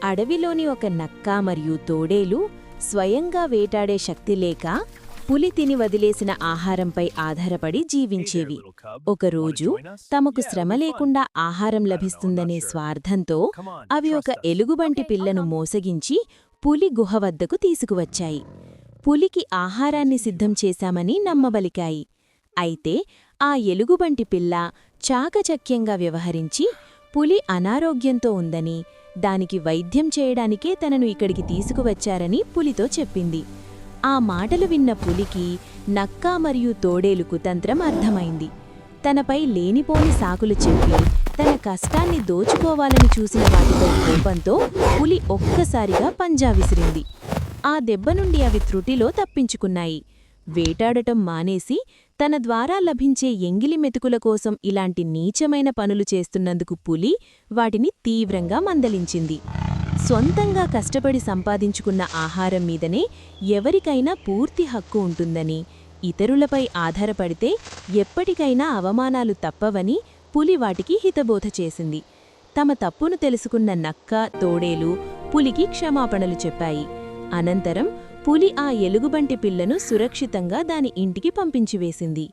అడవిలోని ఒక నక్క మరియు తోడేలు స్వయంగా వేటాడే శక్తి లేక పులి తిని వదిలేసిన ఆహారంపై ఆధారపడి జీవించేవి. ఒకరోజు తమకు శ్రమ లేకుండా ఆహారం లభిస్తుందనే స్వార్థంతో అవి ఒక ఎలుగుబంటి పిల్లను మోసగించి పులి గుహ వద్దకు తీసుకువచ్చాయి. పులికి ఆహారాన్ని సిద్ధం చేశామని నమ్మబలికాయి. అయితే ఆ ఎలుగుబంటి పిల్ల చాకచక్యంగా వ్యవహరించి పులి అనారోగ్యంతో ఉందని, దానికి వైద్యం చేయడానికే తనను ఇక్కడికి తీసుకువచ్చారని పులితో చెప్పింది. ఆ మాటలు విన్న పులికి నక్క మరియు తోడేలు కుతంత్రం అర్థమైంది. తనపై లేనిపోని సాకులు చెప్పి తన కష్టాన్ని దోచుకోవాలని చూసిన వాటిపై కోపంతో పులి ఒక్కసారిగా పంజా విసిరింది. ఆ దెబ్బ నుండి అవి త్రుటిలో తప్పించుకున్నాయి. వేటాడటం మానేసి తన ద్వారా లభించే ఎంగిలి మెతుకుల కోసం ఇలాంటి నీచమైన పనులు చేస్తున్నందుకు పులి వాటిని తీవ్రంగా మందలించింది. సొంతంగా కష్టపడి సంపాదించుకున్న ఆహారం మీదనే ఎవరికైనా పూర్తి హక్కు ఉంటుందని, ఇతరులపై ఆధారపడితే ఎప్పటికైనా అవమానాలు తప్పవని పులి వాటికి హితబోధ చేసింది. తమ తప్పును తెలుసుకున్న నక్క, తోడేలు పులికి క్షమాపణలు చెప్పాయి. అనంతరం పులి ఆ ఎలుగుబంటి పిల్లను సురక్షితంగా దాని ఇంటికి పంపించివేసింది.